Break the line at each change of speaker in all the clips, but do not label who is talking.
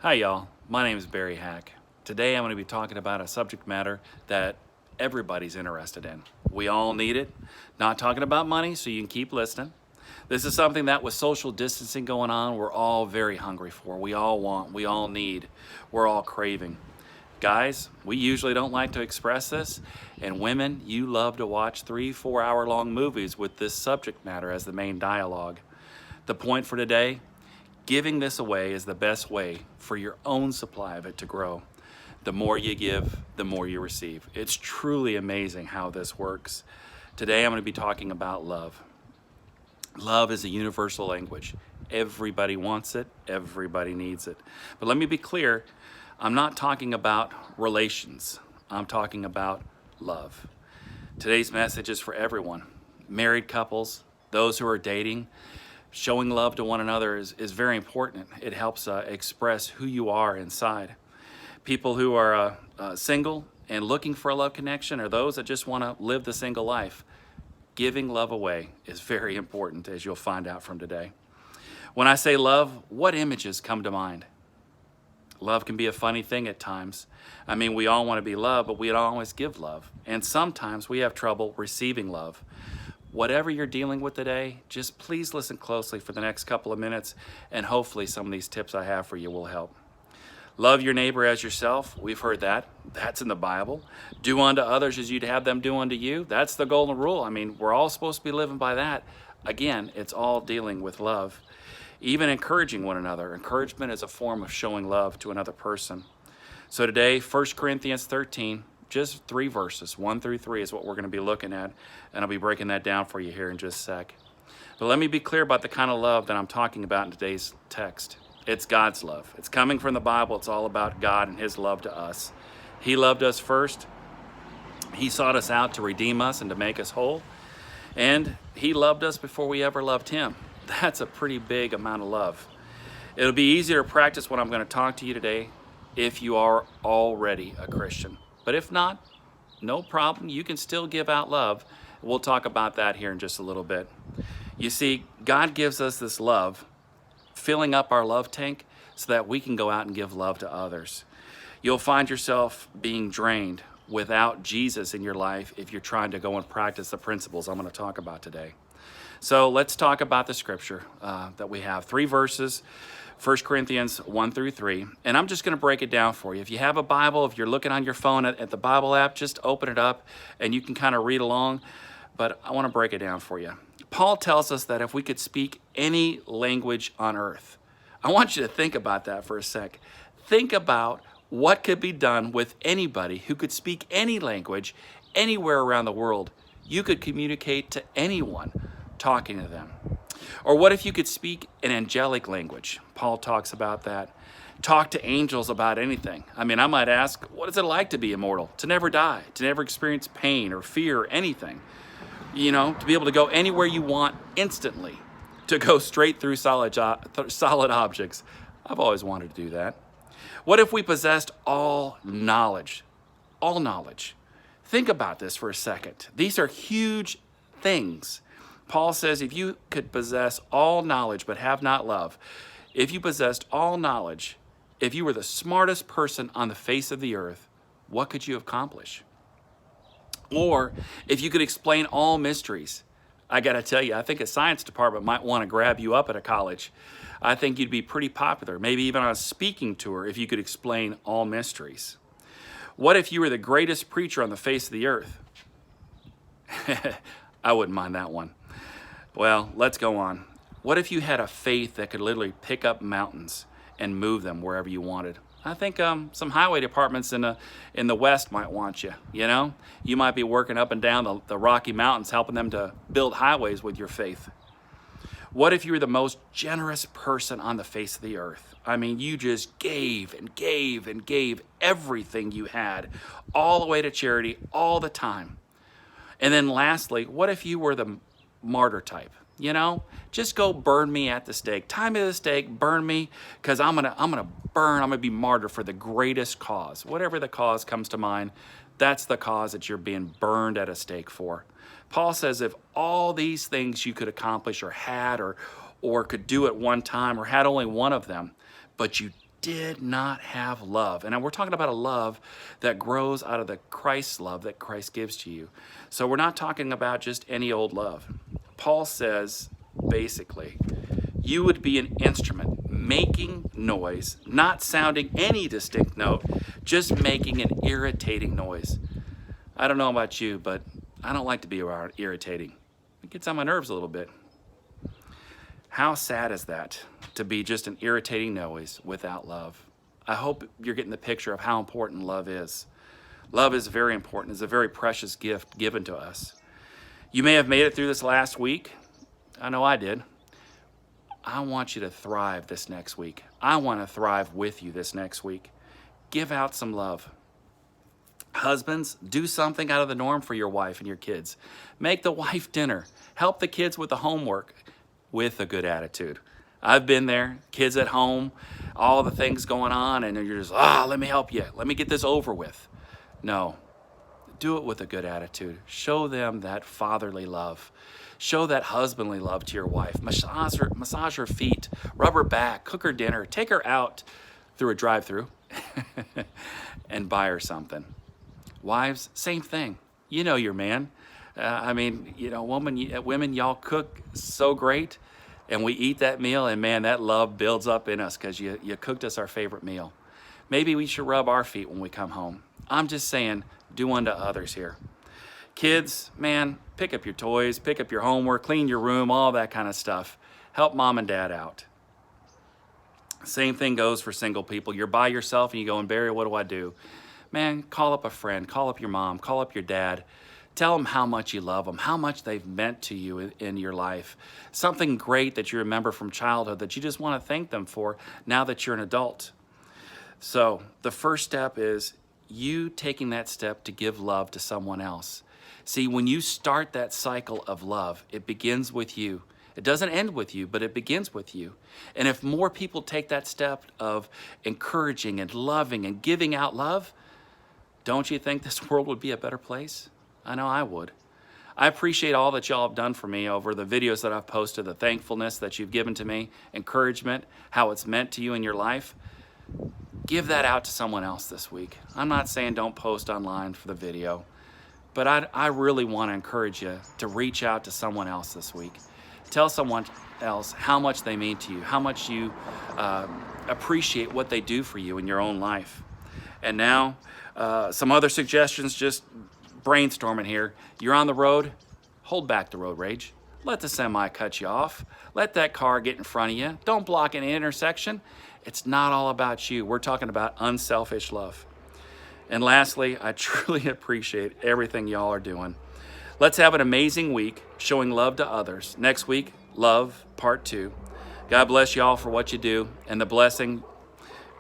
Hi y'all, my name is Barry Haack. Today I'm going to be talking about a subject matter that everybody's interested in. We all need it. Not talking about money, so you can keep listening. This is something that with social distancing going on, we're all very hungry for. We all want, we all need, we're all craving. Guys, we usually don't like to express this, and women, you love to watch 3-4 hour long movies with this subject matter as the main dialogue. The point for today: giving this away is the best way for your own supply of it to grow. The more you give, the more you receive. It's truly amazing how this works. Today I'm going to be talking about love. Love is a universal language. Everybody wants it, everybody needs it. But let me be clear, I'm not talking about relations. I'm talking about love. Today's message is for everyone. Married couples, those who are dating. Showing love to one another is very important. It helps express who you are inside. People who are single and looking for a love connection, or those that just want to live the single life, giving love away is very important, as you'll find out from today. When I say love, what images come to mind? Love can be a funny thing at times. I mean, we all want to be loved, but we don't always give love. And sometimes we have trouble receiving love. Whatever you're dealing with today, just please listen closely for the next couple of minutes, and hopefully some of these tips I have for you will help. Love your neighbor as yourself. We've heard that. That's in the Bible. Do unto others as you'd have them do unto you. That's the golden rule. I mean, we're all supposed to be living by that. Again, it's all dealing with love. Even encouraging one another. Encouragement is a form of showing love to another person. So today, 1 Corinthians 13, just 3 verses, 1 through 3 is what we're going to be looking at, and I'll be breaking that down for you here in just a sec. But let me be clear about the kind of love that I'm talking about in today's text. It's God's love. It's coming from the Bible. It's all about God and His love to us. He loved us first. He sought us out to redeem us and to make us whole. And He loved us before we ever loved Him. That's a pretty big amount of love. It'll be easier to practice what I'm going to talk to you today if you are already a Christian. But if not, no problem. You can still give out love. We'll talk about that here in just a little bit. You see, God gives us this love, filling up our love tank so that we can go out and give love to others. You'll find yourself being drained without Jesus in your life if you're trying to go and practice the principles I'm going to talk about today. So let's talk about the scripture that we have. 3 verses, 1 Corinthians 1 through 3. And I'm just going to break it down for you. If you have a Bible, if you're looking on your phone at the Bible app, just open it up and you can kind of read along. But I want to break it down for you. Paul tells us that if we could speak any language on earth, I want you to think about that for a sec. Think about what could be done with anybody who could speak any language anywhere around the world. You could communicate to anyone talking to them. Or what if you could speak an angelic language? Paul talks about that. Talk to angels about anything. I mean, I might ask, what is it like to be immortal? To never die, to never experience pain or fear or anything. You know, to be able to go anywhere you want instantly, to go straight through solid objects. I've always wanted to do that. What if we possessed all knowledge? All knowledge. Think about this for a second. These are huge things. Paul says if you could possess all knowledge but have not love, if you possessed all knowledge, if you were the smartest person on the face of the earth, what could you accomplish? Or if you could explain all mysteries, I got to tell you, I think a science department might want to grab you up at a college. I think you'd be pretty popular, maybe even on a speaking tour if you could explain all mysteries. What if you were the greatest preacher on the face of the earth? I wouldn't mind that one. Well, let's go on. What if you had a faith that could literally pick up mountains and move them wherever you wanted? I think some highway departments in the West might want you, you know? You might be working up and down the Rocky Mountains, helping them to build highways with your faith. What if you were the most generous person on the face of the earth? I mean, you just gave and gave and gave everything you had, all the way to charity, all the time. And then lastly, what if you were the martyr type? You know, just go burn me at the stake. Tie me to the stake, burn me, because I'm gonna be martyr for the greatest cause. Whatever the cause comes to mind, that's the cause that you're being burned at a stake for. Paul says if all these things you could accomplish or had or could do at one time or had only one of them, but you did not have love. And we're talking about a love that grows out of the Christ love that Christ gives to you. So we're not talking about just any old love. Paul says, basically, you would be an instrument making noise, not sounding any distinct note, just making an irritating noise. I don't know about you, but I don't like to be around irritating. It gets on my nerves a little bit. How sad is that, to be just an irritating noise without love? I hope you're getting the picture of how important love is. Love is very important. It's a very precious gift given to us. You may have made it through this last week. I know I did. I want you to thrive this next week. I want to thrive with you this next week. Give out some love. Husbands, do something out of the norm for your wife and your kids. Make the wife dinner. Help the kids with the homework with a good attitude. I've been there, kids at home, all the things going on, and you're just, let me help you. Let me get this over with. No, do it with a good attitude. Show them that fatherly love. Show that husbandly love to your wife. Massage her feet, rub her back, cook her dinner, take her out through a drive-through and buy her something. Wives, same thing. You know your man. Women, y'all cook so great, and we eat that meal, and man, that love builds up in us because you cooked us our favorite meal. Maybe we should rub our feet when we come home. I'm just saying, do unto others here. Kids, man, pick up your toys, pick up your homework, clean your room, all that kind of stuff. Help mom and dad out. Same thing goes for single people. You're by yourself and you go, and Barry, what do I do? Man, call up a friend, call up your mom, call up your dad. Tell them how much you love them, how much they've meant to you in your life. Something great that you remember from childhood that you just want to thank them for now that you're an adult. So the first step is you taking that step to give love to someone else. See, when you start that cycle of love, it begins with you. It doesn't end with you, but it begins with you. And if more people take that step of encouraging and loving and giving out love, don't you think this world would be a better place? I know I would. I appreciate all that y'all have done for me over the videos that I've posted, the thankfulness that you've given to me, encouragement, how it's meant to you in your life. Give that out to someone else this week. I'm not saying don't post online for the video, but I really want to encourage you to reach out to someone else this week. Tell someone else how much they mean to you, how much you appreciate what they do for you in your own life. And now, some other suggestions, just brainstorming here. You're on the road, hold back the road rage. Let the semi cut you off. Let that car get in front of you. Don't block an intersection. It's not all about you. We're talking about unselfish love. And lastly, I truly appreciate everything y'all are doing. Let's have an amazing week showing love to others. Next week, love part 2. God bless y'all for what you do and the blessing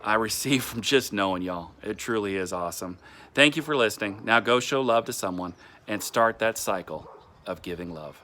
I receive from just knowing y'all. It truly is awesome. Thank you for listening. Now go show love to someone and start that cycle of giving love.